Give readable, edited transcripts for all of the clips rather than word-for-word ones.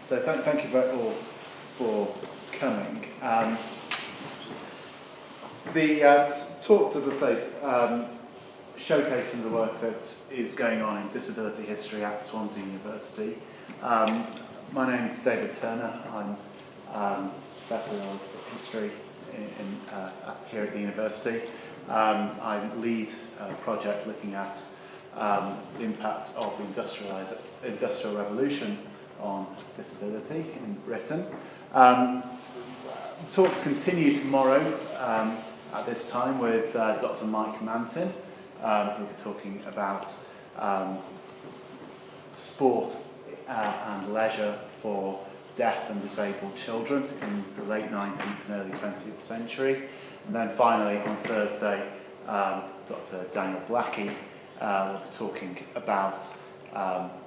So thank you very all for coming. The talks, as I say, showcasing the work that is going on in disability history at Swansea University. My name is David Turner. I'm Professor of History here at the university. I lead a project looking at the impact of the Industrial Revolution on disability in Britain. Talks continue tomorrow at this time with Dr. Mike Mantin, who will be talking about sport and leisure for deaf and disabled children in the late 19th and early 20th century. And then finally on Thursday, Dr. Daniel Blackie will be talking about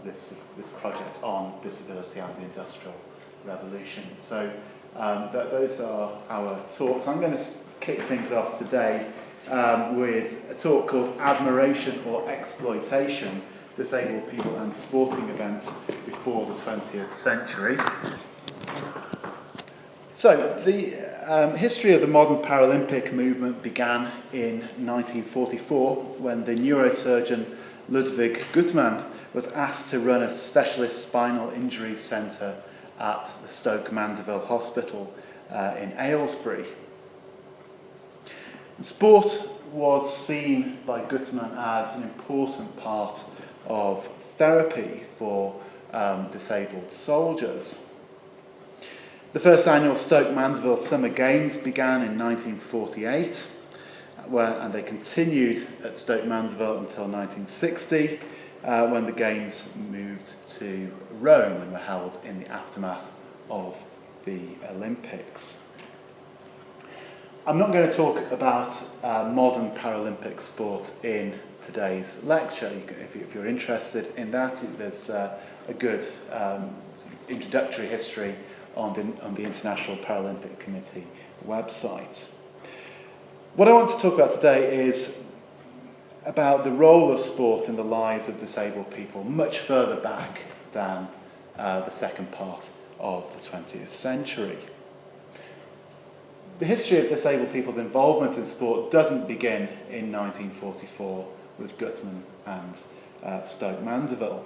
this project on disability and the Industrial Revolution. So those are our talks. I'm going to kick things off today with a talk called Admiration or Exploitation, Disabled People and Sporting Events Before the 20th Century. So the history of the modern Paralympic movement began in 1944 when the neurosurgeon Ludwig Guttmann was asked to run a specialist spinal injuries centre at the Stoke Mandeville Hospital in Aylesbury. Sport was seen by Guttmann as an important part of therapy for disabled soldiers. The first annual Stoke Mandeville Summer Games began in 1948, and they continued at Stoke Mandeville until 1960, when the Games moved to Rome and were held in the aftermath of the Olympics. I'm not going to talk about modern Paralympic sport in today's lecture. If you're interested in that, there's a good introductory history on the International Paralympic Committee website. What I want to talk about today is about the role of sport in the lives of disabled people much further back than the second part of the 20th century. The history of disabled people's involvement in sport doesn't begin in 1944 with Guttmann and Stoke Mandeville.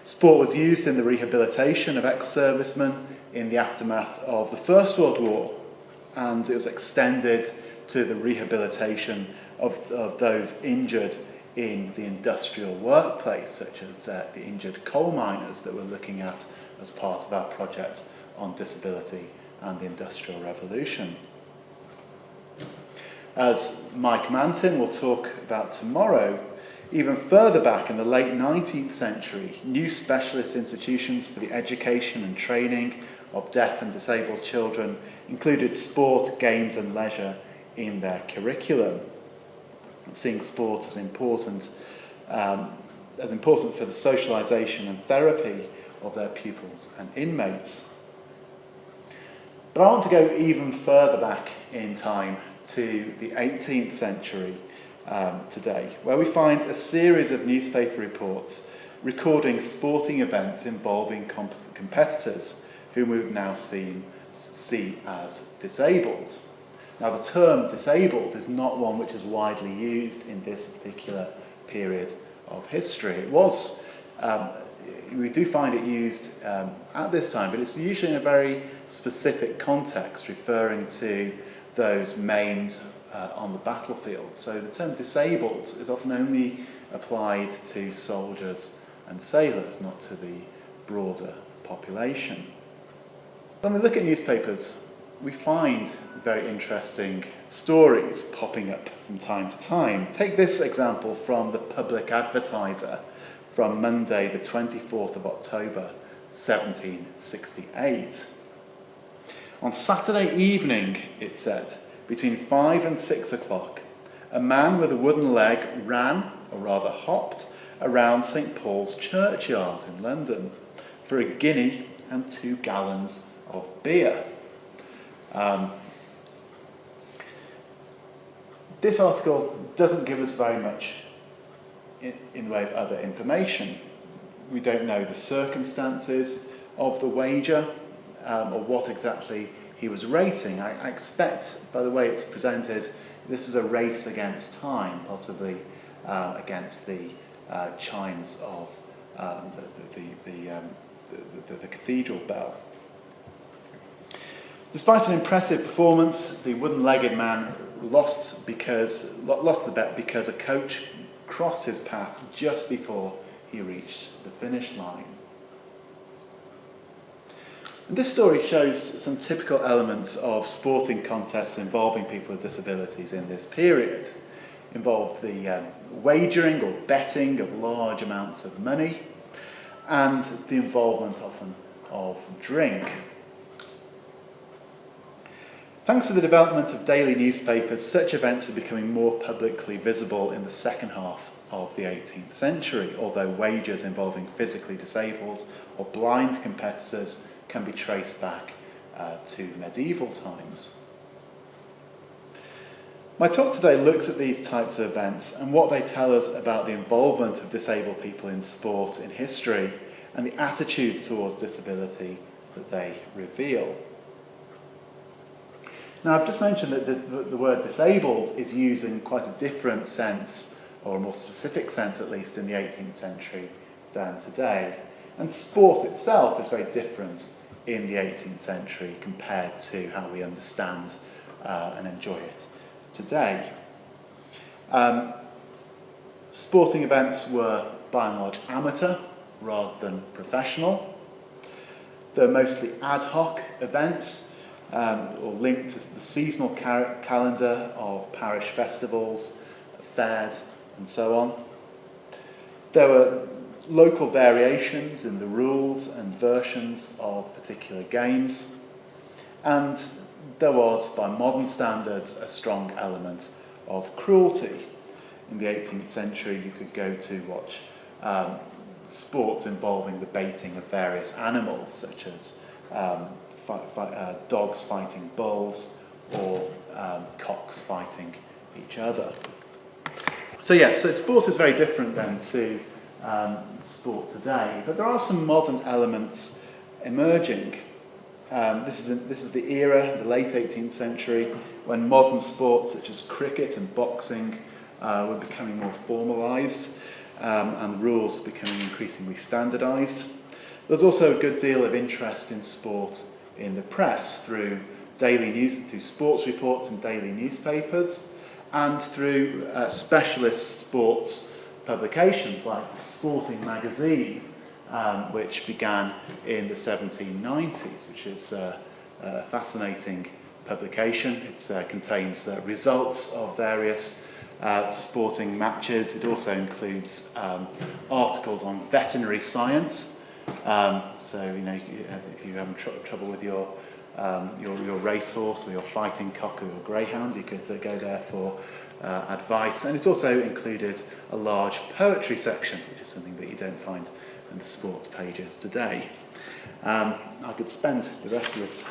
Sport was used in the rehabilitation of ex-servicemen in the aftermath of the First World War, and it was extended to the rehabilitation of those injured in the industrial workplace, such as the injured coal miners that we're looking at as part of our project on disability and the Industrial Revolution. As Mike Mantin will talk about tomorrow, even further back in the late 19th century, new specialist institutions for the education and training of deaf and disabled children included sport, games and leisure in their curriculum, seeing sport as important for the socialisation and therapy of their pupils and inmates. But I want to go even further back in time to the 18th century today, where we find a series of newspaper reports recording sporting events involving competitors whom we would now see as disabled. Now, the term disabled is not one which is widely used in this particular period of history. It was, we do find it used at this time, but it's usually in a very specific context, referring to those maimed on the battlefield. So the term disabled is often only applied to soldiers and sailors, not to the broader population. When we look at newspapers, we find very interesting stories popping up from time to time. Take this example from the Public Advertiser from Monday the 24th of October 1768. On Saturday evening, it said, between 5 and 6 o'clock, a man with a wooden leg ran, or rather hopped, around St. Paul's Churchyard in London for a guinea and 2 gallons of beer. This article doesn't give us very much in the way of other information. We don't know the circumstances of the wager, or what exactly he was rating. I expect, by the way it's presented, this is a race against time, possibly against the chimes of the cathedral bell. Despite an impressive performance, the wooden-legged man lost the bet because a coach crossed his path just before he reached the finish line. And this story shows some typical elements of sporting contests involving people with disabilities in this period. Involved the wagering or betting of large amounts of money, and the involvement often of drink. Thanks to the development of daily newspapers, such events are becoming more publicly visible in the second half of the 18th century, although wagers involving physically disabled or blind competitors can be traced back to medieval times. My talk today looks at these types of events and what they tell us about the involvement of disabled people in sport in history and the attitudes towards disability that they reveal. Now, I've just mentioned that the word disabled is used in quite a different sense, or a more specific sense at least, in the 18th century than today. And sport itself is very different in the 18th century compared to how we understand and enjoy it today. Sporting events were by and large amateur rather than professional. They're mostly ad hoc events, or linked to the seasonal calendar of parish festivals, fairs, and so on. There were local variations in the rules and versions of particular games, and there was, by modern standards, a strong element of cruelty. In the 18th century, you could go to watch sports involving the baiting of various animals, such as dogs fighting bulls, or cocks fighting each other. So yes, so sport is very different then to sport today, but there are some modern elements emerging. This is the era, the late 18th century, when modern sports such as cricket and boxing were becoming more formalised, and rules becoming increasingly standardised. There's also a good deal of interest in sport in the press through through sports reports in daily newspapers, and through specialist sports publications like the Sporting Magazine, which began in the 1790s, which is a fascinating publication. It contains results of various sporting matches. It also includes articles on veterinary science. So, if you're having trouble with your racehorse or your fighting cock or your greyhound, you could go there for advice. And it also included a large poetry section, which is something that you don't find in the sports pages today. I could spend the rest of this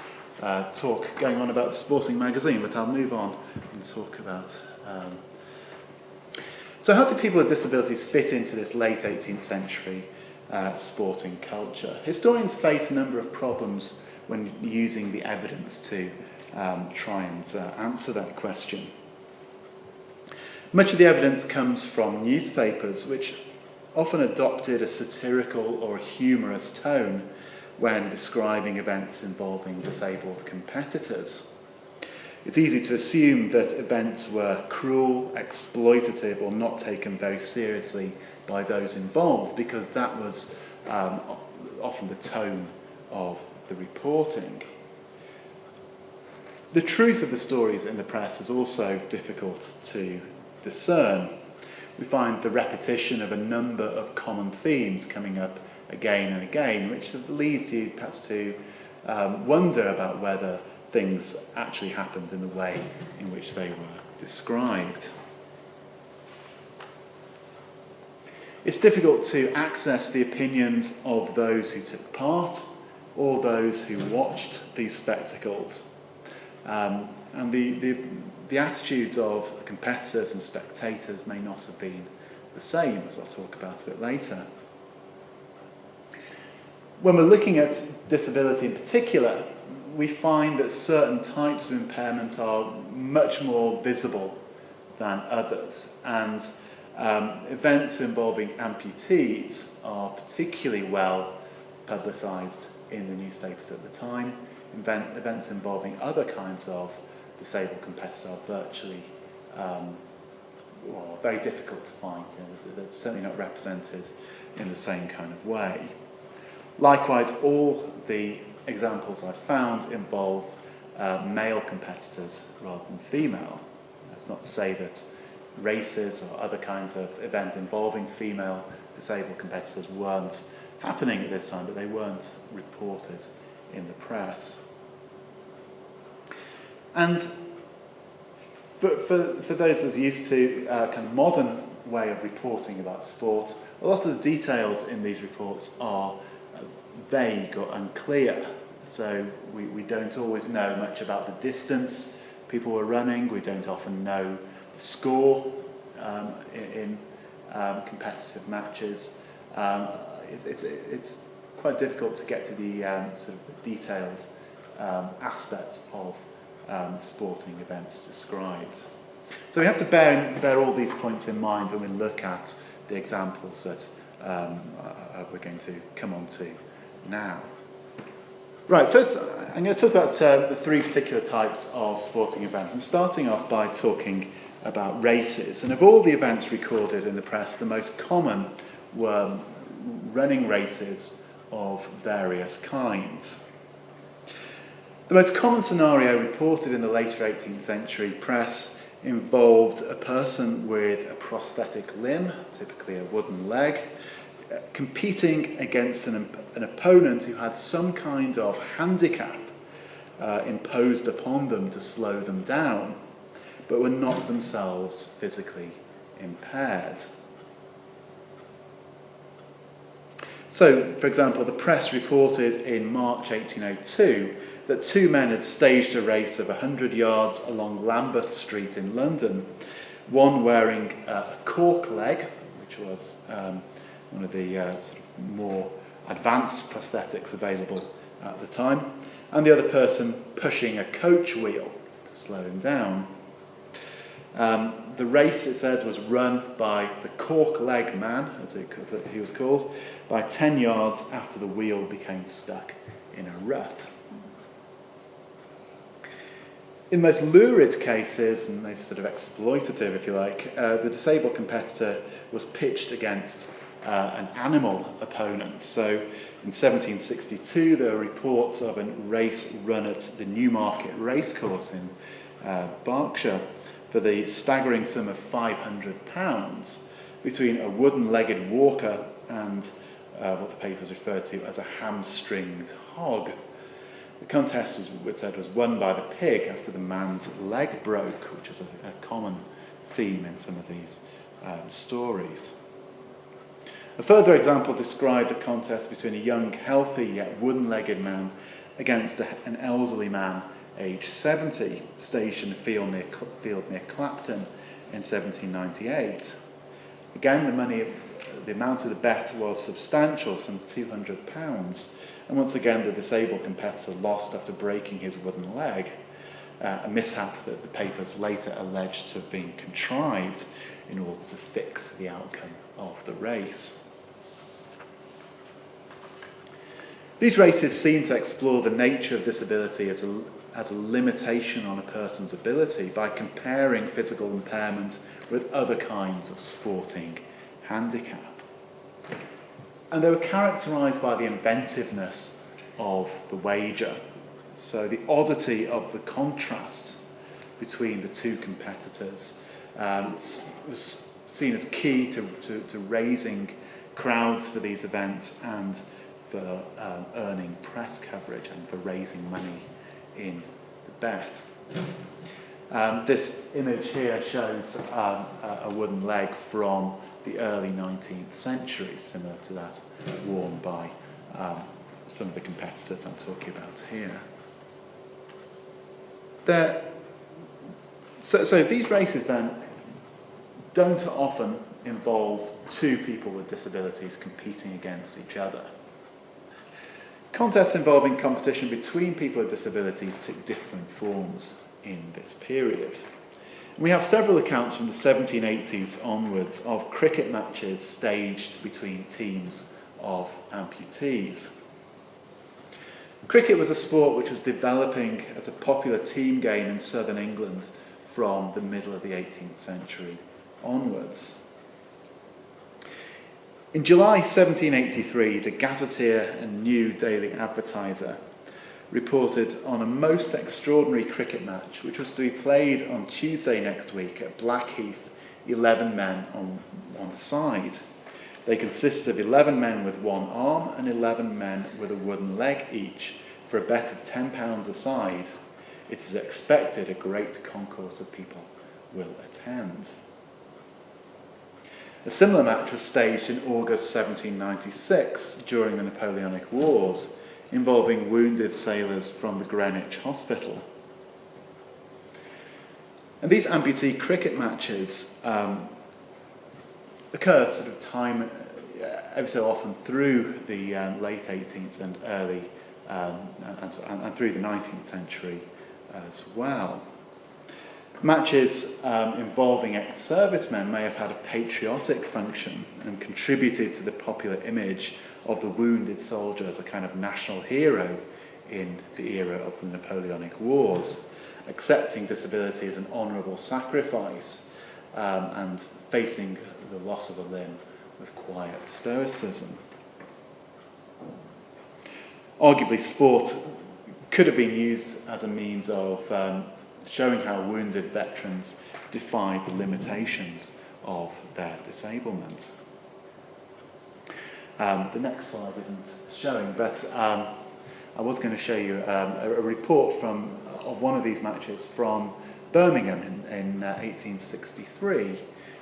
talk going on about the Sporting Magazine, but I'll move on and talk about... So how do people with disabilities fit into this late 18th century sporting culture? Historians face a number of problems when using the evidence to try and answer that question. Much of the evidence comes from newspapers, which often adopted a satirical or a humorous tone when describing events involving disabled competitors. It's easy to assume that events were cruel, exploitative, or not taken very seriously by those involved, because that was often the tone of the reporting. The truth of the stories in the press is also difficult to discern. We find the repetition of a number of common themes coming up again and again, which leads you perhaps to wonder about whether things actually happened in the way in which they were described. It's difficult to access the opinions of those who took part or those who watched these spectacles. And the attitudes of competitors and spectators may not have been the same, as I'll talk about a bit later. When we're looking at disability in particular, we find that certain types of impairment are much more visible than others, and events involving amputees are particularly well publicised in the newspapers at the time. Events involving other kinds of disabled competitors are virtually very difficult to find. They're certainly not represented in the same kind of way. Likewise, all the examples I've found involve male competitors rather than female. That's not to say that races or other kinds of events involving female disabled competitors weren't happening at this time, but they weren't reported in the press. And for those of us used to kind of modern way of reporting about sport, a lot of the details in these reports are vague or unclear. So we don't always know much about the distance people were running. We don't often know the score in competitive matches. It's quite difficult to get to the sort of detailed aspects of sporting events described. So we have to bear all these points in mind when we look at the examples that we're going to come on to now. Right, first I'm going to talk about the three particular types of sporting events, and starting off by talking about races. And of all the events recorded in the press, the most common were running races of various kinds. The most common scenario reported in the later 18th century press involved a person with a prosthetic limb, typically a wooden leg, competing against an opponent who had some kind of handicap imposed upon them to slow them down, but were not themselves physically impaired. So, for example, the press reported in March 1802 that two men had staged a race of 100 yards along Lambeth Street in London, one wearing a cork leg, which was one of the sort of more advanced prosthetics available at the time, and the other person pushing a coach wheel to slow him down. The race, it said, was run by the cork leg man, as he was called, by 10 yards after the wheel became stuck in a rut. In the most lurid cases, and most sort of exploitative, if you like, the disabled competitor was pitched against an animal opponent. So in 1762, there were reports of a race run at the Newmarket Racecourse in Berkshire for the staggering sum of £500 between a wooden-legged walker and what the papers referred to as a hamstringed hog. The contest was won by the pig after the man's leg broke, which is a common theme in some of these stories. A further example described a contest between a young, healthy yet wooden-legged man against an elderly man aged 70, staged in a field near Clapton in 1798. Again, the amount of the bet was substantial, some £200. And once again, the disabled competitor lost after breaking his wooden leg, a mishap that the papers later alleged to have been contrived in order to fix the outcome of the race. These races seem to explore the nature of disability as a limitation on a person's ability by comparing physical impairment with other kinds of sporting handicap. And they were characterised by the inventiveness of the wager. So the oddity of the contrast between the two competitors was seen as key to raising crowds for these events and for earning press coverage and for raising money in the bet. This image here shows a wooden leg from the early 19th century, similar to that worn by some of the competitors I'm talking about here. So these races then don't often involve two people with disabilities competing against each other. Contests involving competition between people with disabilities took different forms in this period. We have several accounts from the 1780s onwards of cricket matches staged between teams of amputees. Cricket was a sport which was developing as a popular team game in southern England from the middle of the 18th century onwards. In July 1783, the Gazetteer and New Daily Advertiser reported on a most extraordinary cricket match which was to be played on Tuesday next week at Blackheath, 11 men on one side. They consisted of 11 men with one arm and 11 men with a wooden leg each for a bet of £10 a side. It is expected a great concourse of people will attend. A similar match was staged in August 1796 during the Napoleonic Wars, involving wounded sailors from the Greenwich Hospital. And these amputee cricket matches occur sort of time ever so often through the late 18th and early and through the 19th century as well. Matches involving ex-servicemen may have had a patriotic function and contributed to the popular image of the wounded soldier as a kind of national hero in the era of the Napoleonic Wars, accepting disability as an honourable sacrifice and facing the loss of a limb with quiet stoicism. Arguably, sport could have been used as a means of showing how wounded veterans defied the limitations of their disablement. The next slide isn't showing, but I was going to show you a report of one of these matches from Birmingham in 1863,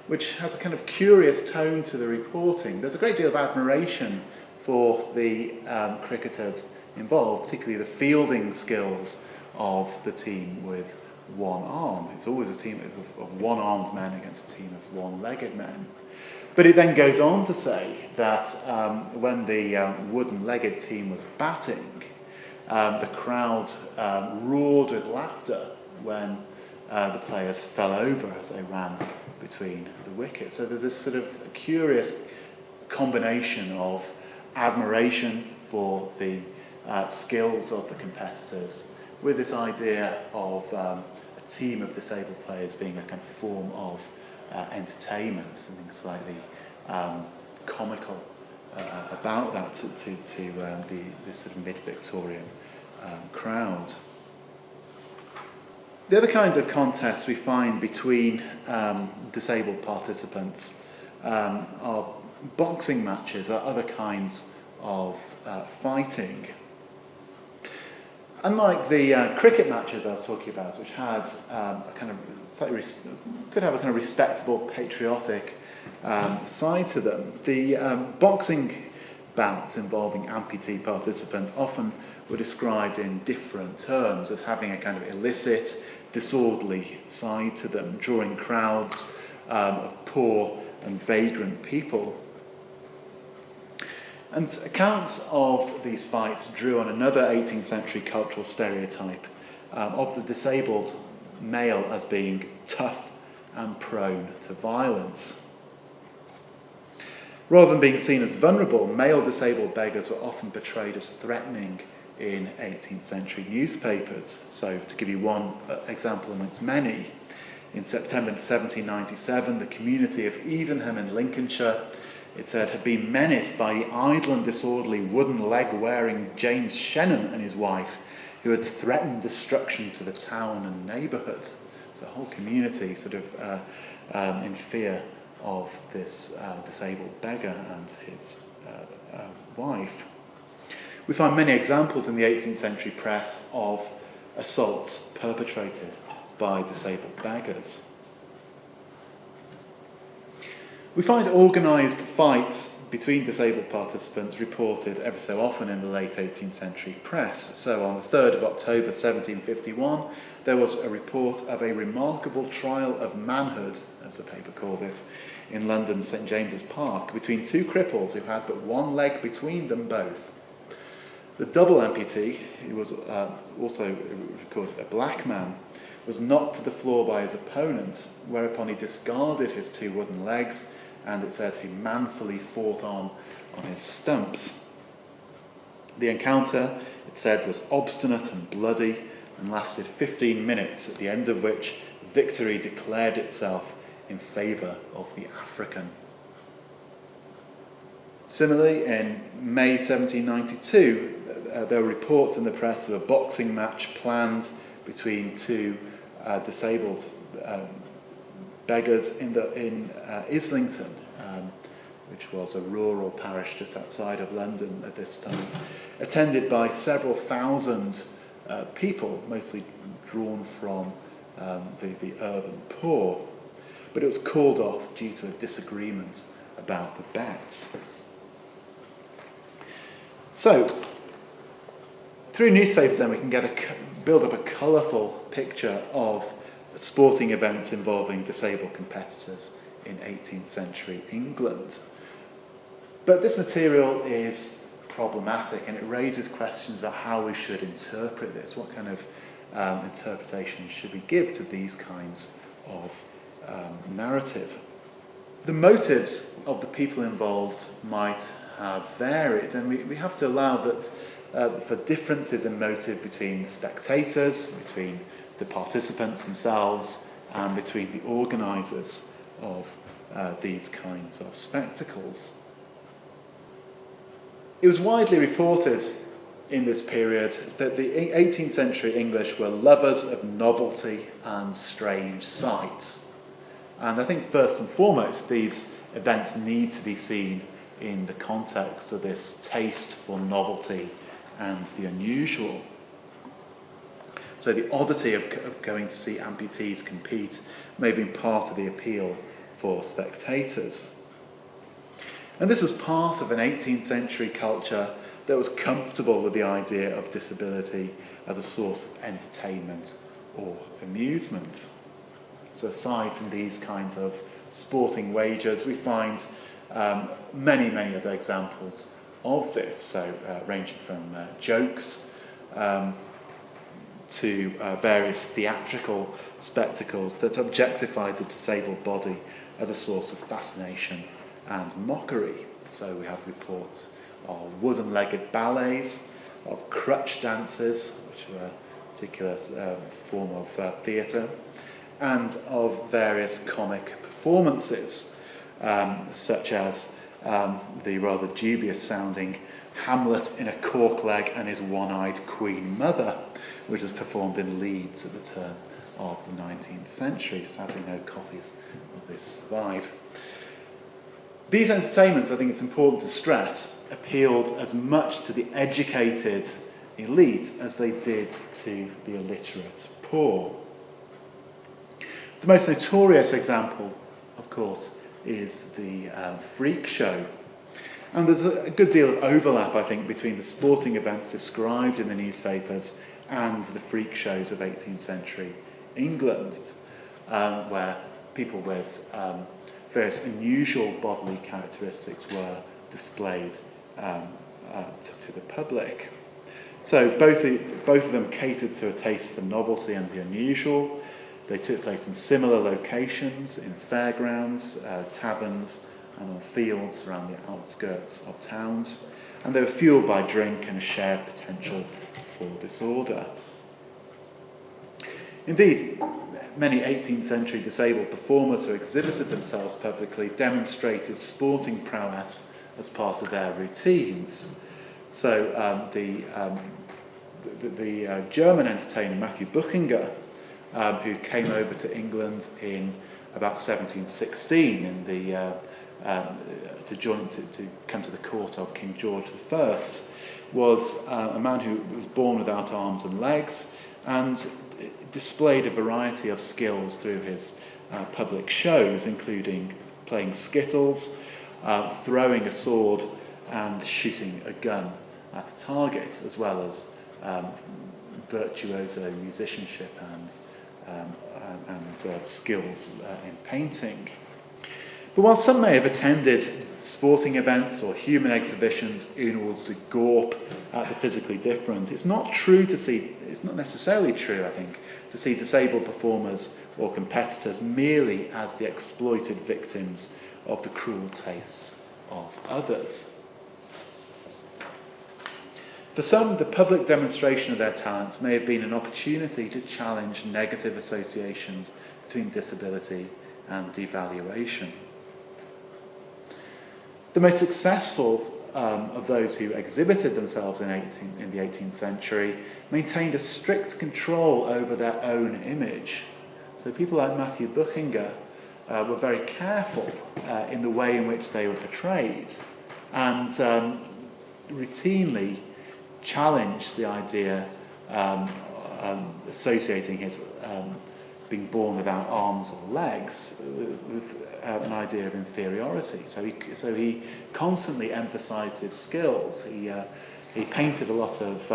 which has a kind of curious tone to the reporting. There's a great deal of admiration for the cricketers involved, particularly the fielding skills of the team with one arm. It's always a team of one-armed men against a team of one-legged men. But it then goes on to say that when the wooden-legged team was batting, the crowd roared with laughter when the players fell over as they ran between the wickets. So there's this sort of curious combination of admiration for the skills of the competitors with this idea of a team of disabled players being a kind of form of entertainment, something slightly comical about that to this sort of mid-Victorian crowd. The other kinds of contests we find between disabled participants are boxing matches or other kinds of fighting. Unlike the cricket matches I was talking about, which had a kind of slightly could have a kind of respectable, patriotic side to them, the boxing bouts involving amputee participants often were described in different terms as having a kind of illicit, disorderly side to them, drawing crowds of poor and vagrant people. And accounts of these fights drew on another 18th century cultural stereotype of the disabled male as being tough and prone to violence. Rather than being seen as vulnerable, male disabled beggars were often portrayed as threatening in 18th century newspapers. So to give you one example amongst many, in September 1797, the community of Edenham in Lincolnshire, it said, had been menaced by the idle and disorderly wooden leg-wearing James Shenham and his wife, who had threatened destruction to the town and neighbourhood. So a whole community sort of in fear of this disabled beggar and his wife. We find many examples in the 18th century press of assaults perpetrated by disabled beggars. We find organised fights between disabled participants reported ever so often in the late 18th century press. So on the 3rd of October 1751, there was a report of a remarkable trial of manhood, as the paper called it, in London's St James's Park, between two cripples who had but one leg between them both. The double amputee, who was also recorded a black man, was knocked to the floor by his opponent, whereupon he discarded his 2 wooden legs, and it says he manfully fought on his stumps. The encounter, it said, was obstinate and bloody and lasted 15 minutes, at the end of which victory declared itself in favour of the African. Similarly, in May 1792, there were reports in the press of a boxing match planned between 2 disabled beggars in Islington, which was a rural parish just outside of London at this time, attended by several thousand people, mostly drawn from the urban poor. But it was called off due to a disagreement about the bets. So, through newspapers then we can build up a colourful picture of sporting events involving disabled competitors in 18th century England. But this material is problematic, and it raises questions about how we should interpret this. What kind of interpretation should we give to these kinds of narrative? The motives of the people involved might have varied, and we have to allow that for differences in motive between spectators, between the participants themselves, and between the organisers of these kinds of spectacles. It was widely reported in this period that the 18th century English were lovers of novelty and strange sights. And I think first and foremost, these events need to be seen in the context of this taste for novelty and the unusual. So the oddity of going to see amputees compete may have been part of the appeal for spectators. And this was part of an 18th century culture that was comfortable with the idea of disability as a source of entertainment or amusement. So aside from these kinds of sporting wagers, we find many, many other examples of this, so ranging from jokes to various theatrical spectacles that objectified the disabled body as a source of fascination and mockery. So we have reports of wooden-legged ballets, of crutch dances, which were a particular form of theatre, and of various comic performances, such as the rather dubious-sounding Hamlet in a cork leg and his one-eyed Queen Mother, which was performed in Leeds at the turn of the 19th century. Sadly, no copies of this survive. These entertainments, I think it's important to stress, appealed as much to the educated elite as they did to the illiterate poor. The most notorious example, of course, is the freak show. And there's a good deal of overlap, I think, between the sporting events described in the newspapers and the freak shows of 18th century England, where people with various unusual bodily characteristics were displayed to the public. So both of them catered to a taste for novelty and the unusual. They took place in similar locations, in fairgrounds, taverns, and on fields around the outskirts of towns, and they were fueled by drink and a shared potential for disorder. Indeed, many 18th century disabled performers who exhibited themselves publicly demonstrated sporting prowess as part of their routines. So the German entertainer Matthew Buchinger, who came over to England in about 1716 in the to come to the court of King George I, was a man who was born without arms and legs and displayed a variety of skills through his public shows, including playing skittles, throwing a sword, and shooting a gun at a target, as well as virtuoso musicianship and skills in painting. But while some may have attended sporting events or human exhibitions in order to gawp at the physically different, it's not necessarily true, I think, to see disabled performers or competitors merely as the exploited victims of the cruel tastes of others. For some, the public demonstration of their talents may have been an opportunity to challenge negative associations between disability and devaluation. The most successful of those who exhibited themselves in the 18th century maintained a strict control over their own image. So people like Matthew Buchinger were very careful in the way in which they were portrayed, and routinely challenged the idea associating his being born without arms or legs with an idea of inferiority. So he constantly emphasised his skills. He painted a lot of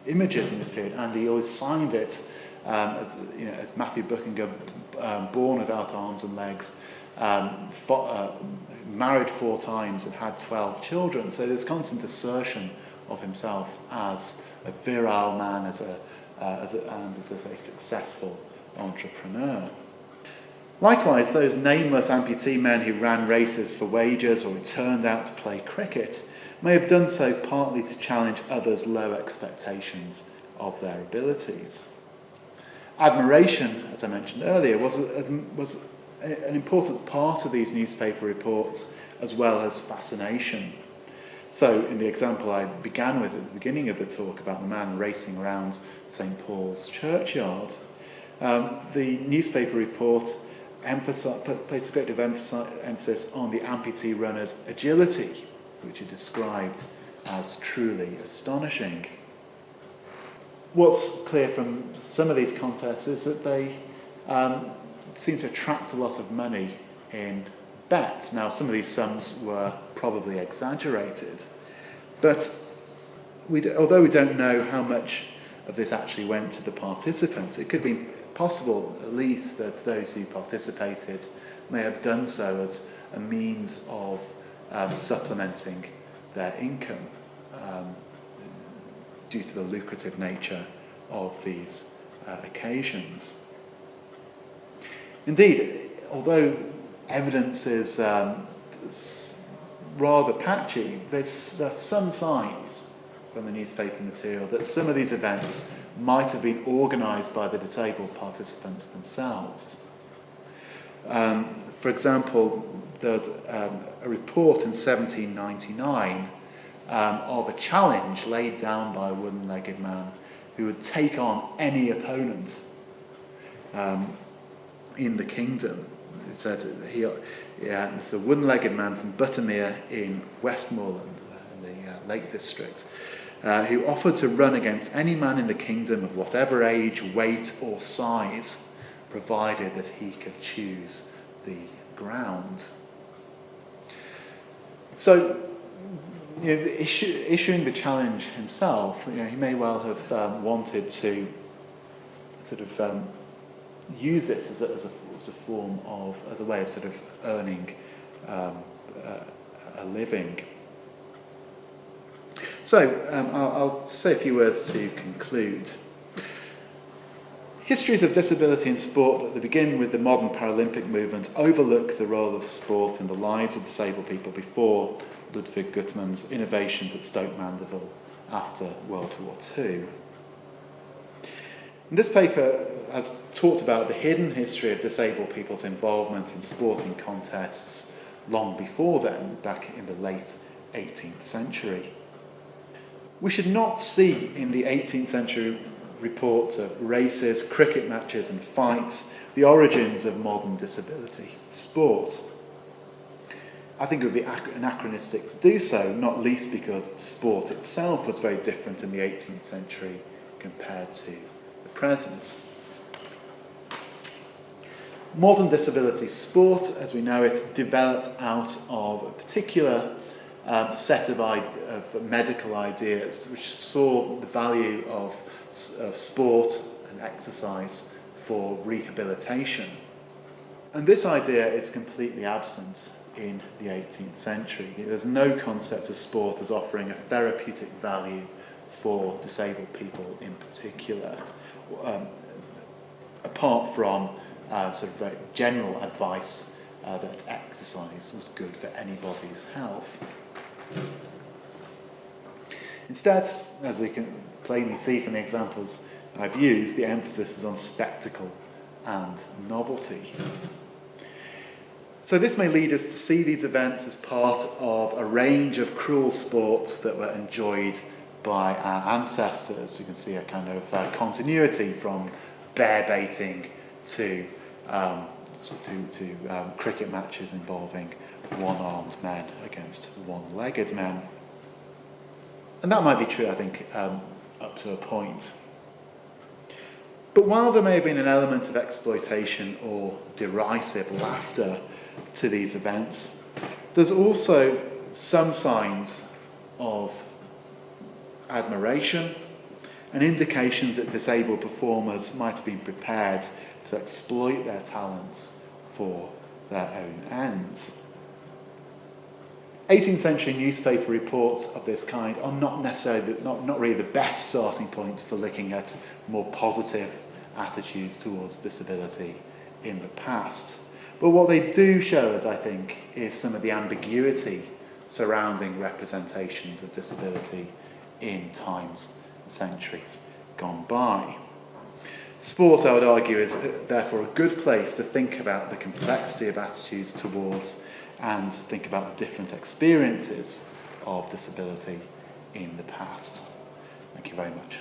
images in this period, and he always signed it as Matthew Buchinger, born without arms and legs, married 4 times and had 12 children. So there's constant assertion of himself as a virile man, as a very successful entrepreneur. Likewise, those nameless amputee men who ran races for wages or who turned out to play cricket may have done so partly to challenge others' low expectations of their abilities. Admiration, as I mentioned earlier, was an important part of these newspaper reports, as well as fascination. So, in the example I began with at the beginning of the talk about the man racing around St. Paul's churchyard, the newspaper report placed a great deal of emphasis on the amputee runner's agility, which are described as truly astonishing. What's clear from some of these contests is that they seem to attract a lot of money in bets. Now, some of these sums were probably exaggerated, but although we don't know how much of this actually went to the participants, it could be possible at least that those who participated may have done so as a means of supplementing their income due to the lucrative nature of these occasions. Indeed, although evidence is rather patchy, there's some signs from the newspaper material that some of these events might have been organised by the disabled participants themselves. For example, there's a report in 1799 of a challenge laid down by a wooden-legged man who would take on any opponent in the kingdom. It said it's a wooden-legged man from Buttermere in Westmoreland, in the Lake District, who offered to run against any man in the kingdom of whatever age, weight or size, provided that he could choose the ground. So, issuing the challenge himself, he may well have wanted to sort of use this as a way of sort of earning a living. So, I'll say a few words to conclude. Histories of disability in sport that begin with the modern Paralympic movement overlook the role of sport in the lives of disabled people before Ludwig Guttmann's innovations at Stoke Mandeville after World War II. And this paper has talked about the hidden history of disabled people's involvement in sporting contests long before then, back in the late 18th century. We should not see in the 18th century reports of races, cricket matches and fights the origins of modern disability sport. I think it would be anachronistic to do so, not least because sport itself was very different in the 18th century compared to the present. Modern disability sport, as we know it, developed out of a particular set of medical ideas which saw the value of sport and exercise for rehabilitation. And this idea is completely absent in the 18th century. There's no concept of sport as offering a therapeutic value for disabled people in particular, apart from sort of very general advice that exercise was good for anybody's health. Instead, as we can plainly see from the examples I've used, the emphasis is on spectacle and novelty. So this may lead us to see these events as part of a range of cruel sports that were enjoyed by our ancestors. You can see a kind of continuity from bear baiting to cricket matches involving one-armed men against one-legged men. And that might be true, I think, up to a point. But while there may have been an element of exploitation or derisive laughter to these events, there's also some signs of admiration and indications that disabled performers might have been prepared to exploit their talents for their own ends. 18th century newspaper reports of this kind are not necessarily, not really the best starting point for looking at more positive attitudes towards disability in the past. But what they do show us, I think, is some of the ambiguity surrounding representations of disability in times and centuries gone by. Sport, I would argue, is therefore a good place to think about the complexity of attitudes towards and think about the different experiences of disability in the past. Thank you very much.